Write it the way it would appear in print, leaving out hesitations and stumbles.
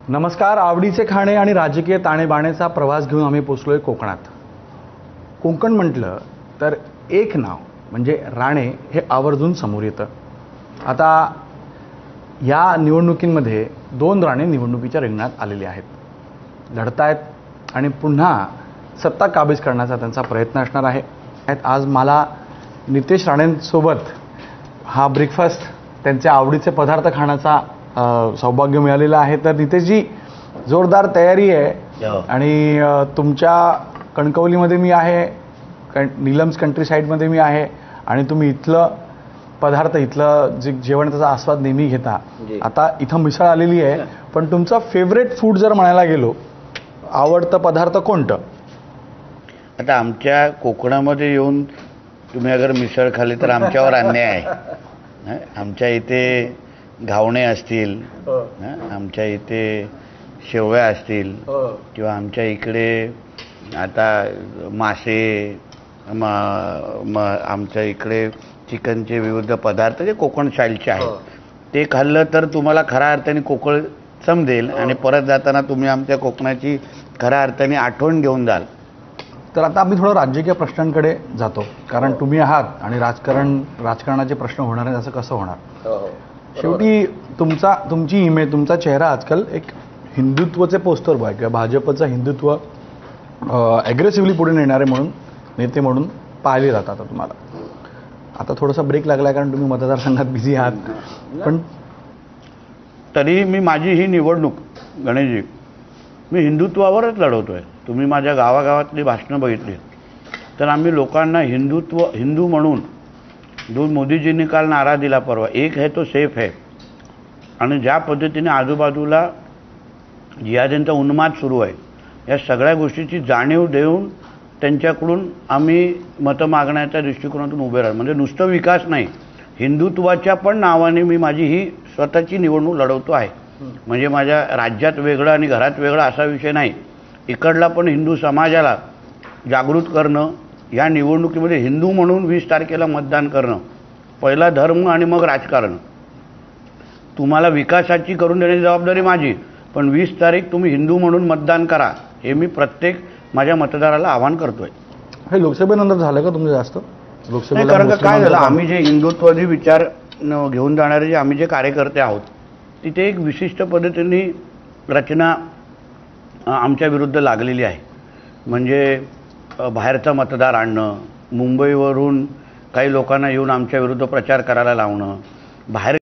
नमस्कार. आवडीचे खाणे आणि राजकीय ताणेबाणेचा प्रवास घेऊन आम्ही पोचलोय कोकणात. कोकण म्हटलं तर एक नाव म्हणजे राणे हे आवर्जून समोर येतं. आता या निवडणुकींमध्ये 2 राणे निवडणुकीच्या रिंगणात आलेले आहेत, लढतायत आणि पुन्हा सत्ता काबीज करण्याचा त्यांचा प्रयत्न असणार आहे. आज मला नितेश राणेंसोबत हा ब्रेकफास्ट, त्यांचे आवडीचे पदार्थ खाण्याचा सौभाग्य मिळालेलं आहे. तर नितेशजी, जोरदार तयारी आहे आणि तुमच्या कणकवलीमध्ये मी आहे, नीलम्स कंट्री साईडमध्ये मी आहे आणि तुम्ही इथलं पदार्थ, इथलं जे जेवण, त्याचा आस्वाद नेहमी घेता. आता इथं मिसळ आलेली आहे, पण तुमचा फेवरेट फूड जर म्हणायला गेलो, आवडतं पदार्थ कोणतं? आता आमच्या कोकणामध्ये येऊन तुम्ही अगर मिसळ खाल्ली तर आमच्यावर अन्याय आहे. आमच्या इथे घावणे असतील, आमच्या इथे शेवया असतील, किंवा आमच्या इकडे आता मासे, आमच्या इकडे चिकनचे विविध पदार्थ जे कोकण स्टाईलचे आहेत, ते खाल्लं तर तुम्हाला खऱ्या अर्थाने कोकण समजेल आणि परत जाताना तुम्ही आमच्या कोकणाची खऱ्या अर्थाने आठवण घेऊन जाल. तर आता आम्ही थोडं राजकीय प्रश्नांकडे जातो, कारण तुम्ही आहात आणि राजकारणाचे प्रश्न होणार आहेत असं कसं होणार? शेवटी तुमची इमेज, तुमचा चेहरा आजकाल एक हिंदुत्वाचे पोस्टर बॉय किंवा भाजपचं हिंदुत्व ॲग्रेसिव्हली पुढे नेणारे म्हणून, नेते म्हणून पाहिले जातात तुम्हाला. आता थोडासा ब्रेक लागला कारण तुम्ही मतदारसंघात बिझी आहात, पण तरी मी माझी ही निवडणूक, गणेशजी, मी हिंदुत्वावरच लढवतोय. तुम्ही माझ्या गावागावातली भाषणं बघितली तर आम्ही लोकांना हिंदू म्हणून, जो मोदीजींनी काल नारा दिला परवा, एक है तो सेफ है, आणि ज्या पद्धतीने आजूबाजूला जिहाद्यांचा उन्माद सुरू आहे, या सगळ्या गोष्टीची जाणीव देऊन त्यांच्याकडून आम्ही मतं मागण्याच्या दृष्टिकोनातून उभे राहतो. म्हणजे नुसतं विकास नाही, हिंदुत्वाच्या पण नावाने मी माझी ही स्वतःची निवडणूक लढवतो आहे. म्हणजे माझ्या राज्यात वेगळं आणि घरात वेगळं असा विषय नाही. इकडला पण हिंदू समाजाला जागृत करणं, या निवडणुकीमध्ये हिंदू म्हणून 20 तारखेला मतदान करणं, पहिला धर्म आणि मग राजकारण. तुम्हाला विकासाची करून देण्याची जबाबदारी माझी, पण 20 तारीख तुम्ही हिंदू म्हणून मतदान करा, हे मी प्रत्येक माझ्या मतदाराला आवाहन करतोय. हे लोकसभेनंतर झालं का तुमचं जास्त? नाही, कारण का काय झालं, आम्ही जे हिंदुत्वादी विचार घेऊन जाणारे जे आम्ही जे कार्यकर्ते आहोत, तिथे एक विशिष्ट पद्धतीने रचना आमच्या विरुद्ध लागलेली आहे. म्हणजे बाहेरचा मतदार आणणं, मुंबईवरून काही लोकांना येऊन आमच्या विरुद्ध प्रचार करायला लावणं, बाहेर